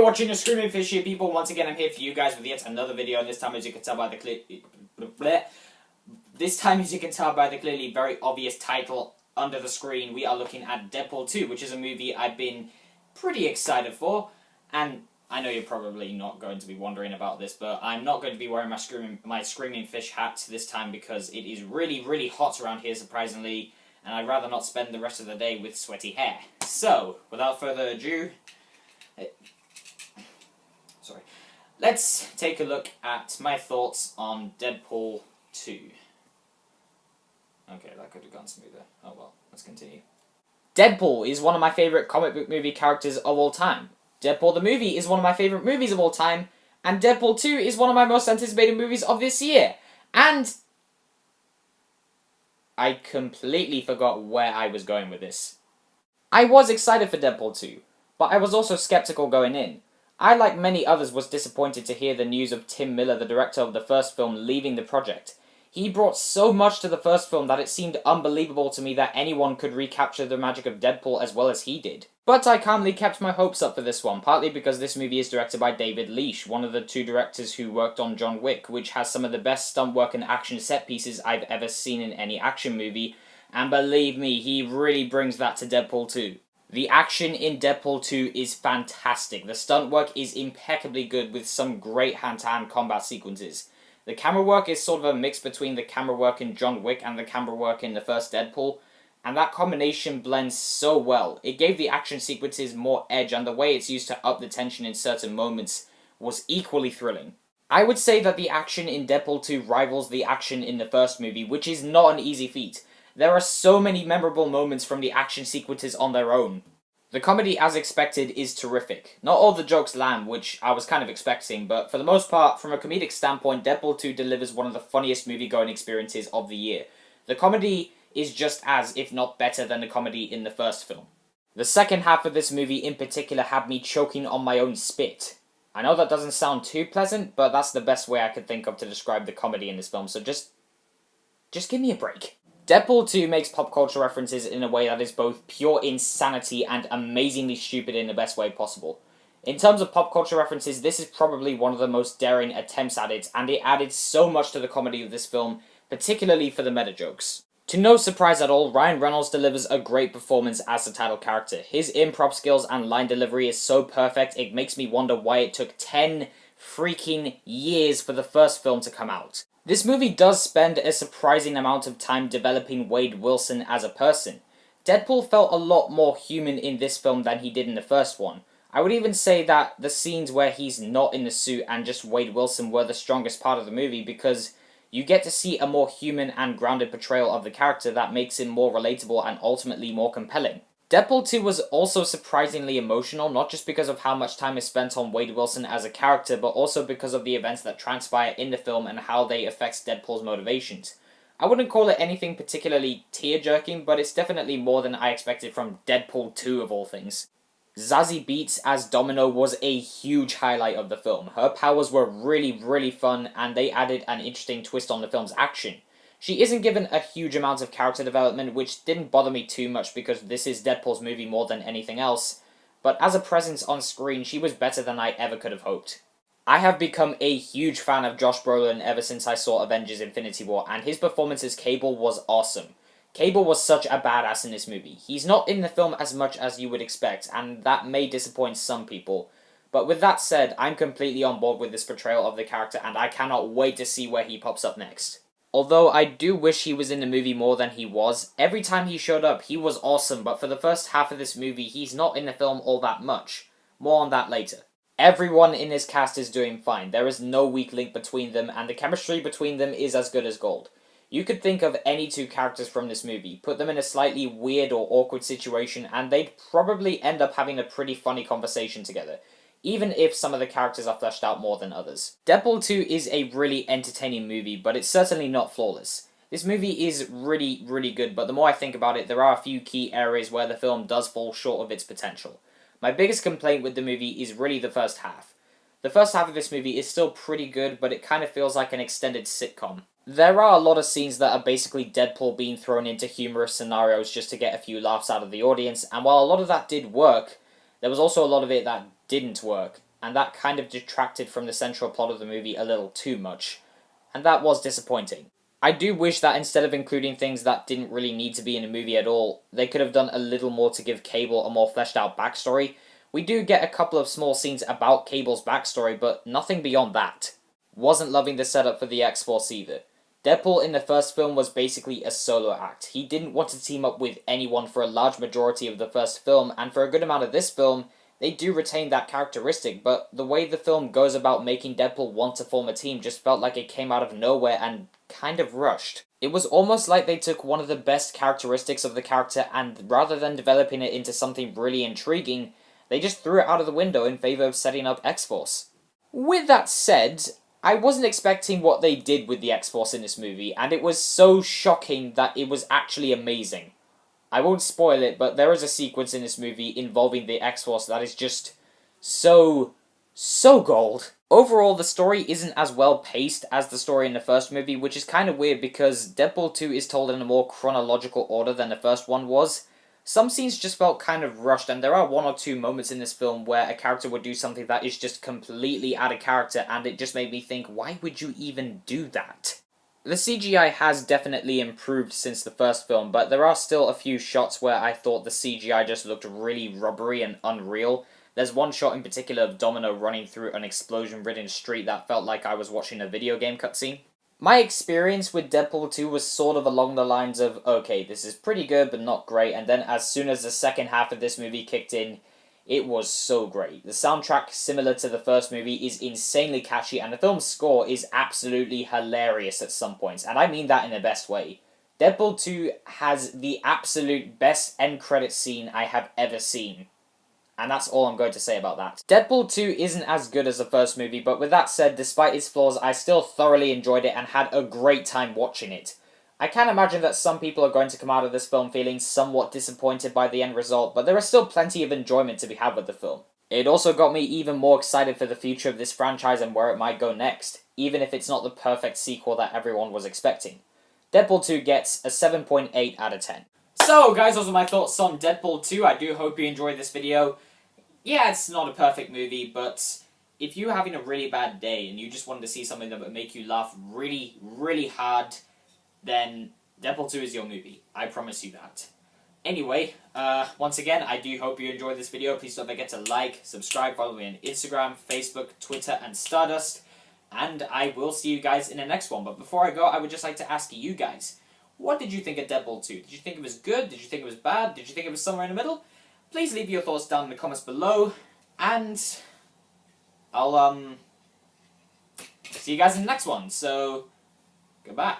watching the Screaming Fish here, people. Once again, I'm here for you guys with yet another video, and this time, as you can tell by the clearly very obvious title under the screen, we are looking at Deadpool 2, which is a movie I've been pretty excited for, and I know you're probably not going to be wondering about this, but I'm not going to be wearing my Screaming Fish hat this time because it is really, really hot around here, surprisingly, and I'd rather not spend the rest of the day with sweaty hair. So, without further ado, let's take a look at my thoughts on Deadpool 2. Okay, that could have gone smoother. Oh well, let's continue. Deadpool is one of my favourite comic book movie characters of all time. Deadpool the movie is one of my favourite movies of all time. And Deadpool 2 is one of my most anticipated movies of this year. And I completely forgot where I was going with this. I was excited for Deadpool 2, but I was also skeptical going in. I, like many others, was disappointed to hear the news of Tim Miller, the director of the first film, leaving the project. He brought so much to the first film that it seemed unbelievable to me that anyone could recapture the magic of Deadpool as well as he did. But I calmly kept my hopes up for this one, partly because this movie is directed by David Leitch, one of the two directors who worked on John Wick, which has some of the best stunt work and action set pieces I've ever seen in any action movie, and believe me, he really brings that to Deadpool 2. The action in Deadpool 2 is fantastic. The stunt work is impeccably good with some great hand-to-hand combat sequences. The camera work is sort of a mix between the camera work in John Wick and the camera work in the first Deadpool, and that combination blends so well. It gave the action sequences more edge, and the way it's used to up the tension in certain moments was equally thrilling. I would say that the action in Deadpool 2 rivals the action in the first movie, which is not an easy feat. There are so many memorable moments from the action sequences on their own. The comedy, as expected, is terrific. Not all the jokes land, which I was kind of expecting, but for the most part, from a comedic standpoint, Deadpool 2 delivers one of the funniest movie-going experiences of the year. The comedy is just as, if not better, than the comedy in the first film. The second half of this movie in particular had me choking on my own spit. I know that doesn't sound too pleasant, but that's the best way I could think of to describe the comedy in this film, so just give me a break. Deadpool 2 makes pop culture references in a way that is both pure insanity and amazingly stupid in the best way possible. In terms of pop culture references, this is probably one of the most daring attempts at it, and it added so much to the comedy of this film, particularly for the meta jokes. To no surprise at all, Ryan Reynolds delivers a great performance as the title character. His improv skills and line delivery is so perfect, it makes me wonder why it took 10 freaking years for the first film to come out. This movie does spend a surprising amount of time developing Wade Wilson as a person. Deadpool felt a lot more human in this film than he did in the first one. I would even say that the scenes where he's not in the suit and just Wade Wilson were the strongest part of the movie because you get to see a more human and grounded portrayal of the character that makes him more relatable and ultimately more compelling. Deadpool 2 was also surprisingly emotional, not just because of how much time is spent on Wade Wilson as a character, but also because of the events that transpire in the film and how they affect Deadpool's motivations. I wouldn't call it anything particularly tear-jerking, but it's definitely more than I expected from Deadpool 2 of all things. Zazie Beetz as Domino was a huge highlight of the film. Her powers were really, really fun, and they added an interesting twist on the film's action. She isn't given a huge amount of character development, which didn't bother me too much because this is Deadpool's movie more than anything else, but as a presence on screen, she was better than I ever could have hoped. I have become a huge fan of Josh Brolin ever since I saw Avengers Infinity War, and his performance as Cable was awesome. Cable was such a badass in this movie. He's not in the film as much as you would expect, and that may disappoint some people. But with that said, I'm completely on board with this portrayal of the character, and I cannot wait to see where he pops up next. Although I do wish he was in the movie more than he was, every time he showed up he was awesome, but for the first half of this movie he's not in the film all that much. More on that later. Everyone in this cast is doing fine, there is no weak link between them, and the chemistry between them is as good as gold. You could think of any two characters from this movie, put them in a slightly weird or awkward situation, and they'd probably end up having a pretty funny conversation together, even if some of the characters are fleshed out more than others. Deadpool 2 is a really entertaining movie, but it's certainly not flawless. This movie is really, really good, but the more I think about it, there are a few key areas where the film does fall short of its potential. My biggest complaint with the movie is really the first half. The first half of this movie is still pretty good, but it kind of feels like an extended sitcom. There are a lot of scenes that are basically Deadpool being thrown into humorous scenarios just to get a few laughs out of the audience, and while a lot of that did work, there was also a lot of it that didn't work, and that kind of detracted from the central plot of the movie a little too much, and that was disappointing. I do wish that instead of including things that didn't really need to be in a movie at all, they could have done a little more to give Cable a more fleshed out backstory. We do get a couple of small scenes about Cable's backstory, but nothing beyond that. Wasn't loving the setup for the X-Force either. Deadpool in the first film was basically a solo act. He didn't want to team up with anyone for a large majority of the first film, and for a good amount of this film, they do retain that characteristic, but the way the film goes about making Deadpool want to form a team just felt like it came out of nowhere and kind of rushed. It was almost like they took one of the best characteristics of the character and rather than developing it into something really intriguing, they just threw it out of the window in favor of setting up X-Force. With that said, I wasn't expecting what they did with the X-Force in this movie, and it was so shocking that it was actually amazing. I won't spoil it, but there is a sequence in this movie involving the X-Force that is just so gold. Overall, the story isn't as well paced as the story in the first movie, which is kind of weird because Deadpool 2 is told in a more chronological order than the first one was. Some scenes just felt kind of rushed, and there are one or two moments in this film where a character would do something that is just completely out of character, and it just made me think, why would you even do that? The CGI has definitely improved since the first film, but there are still a few shots where I thought the CGI just looked really rubbery and unreal. There's one shot in particular of Domino running through an explosion-ridden street that felt like I was watching a video game cutscene. My experience with Deadpool 2 was sort of along the lines of, okay, this is pretty good but not great, and then as soon as the second half of this movie kicked in, it was so great. The soundtrack, similar to the first movie, is insanely catchy, and the film's score is absolutely hilarious at some points, and I mean that in the best way. Deadpool 2 has the absolute best end credit scene I have ever seen. And that's all I'm going to say about that. Deadpool 2 isn't as good as the first movie, but with that said, despite its flaws, I still thoroughly enjoyed it and had a great time watching it. I can imagine that some people are going to come out of this film feeling somewhat disappointed by the end result, but there is still plenty of enjoyment to be had with the film. It also got me even more excited for the future of this franchise and where it might go next, even if it's not the perfect sequel that everyone was expecting. Deadpool 2 gets a 7.8 out of 10. So, guys, those are my thoughts on Deadpool 2. I do hope you enjoyed this video. Yeah, it's not a perfect movie, but if you're having a really bad day and you just wanted to see something that would make you laugh really, really hard, then Deadpool 2 is your movie. I promise you that. Anyway, once again, I do hope you enjoyed this video. Please don't forget to like, subscribe, follow me on Instagram, Facebook, Twitter, and Stardust. And I will see you guys in the next one. But before I go, I would just like to ask you guys, what did you think of Deadpool 2? Did you think it was good? Did you think it was bad? Did you think it was somewhere in the middle? Please leave your thoughts down in the comments below. And I'll see you guys in the next one. So, goodbye.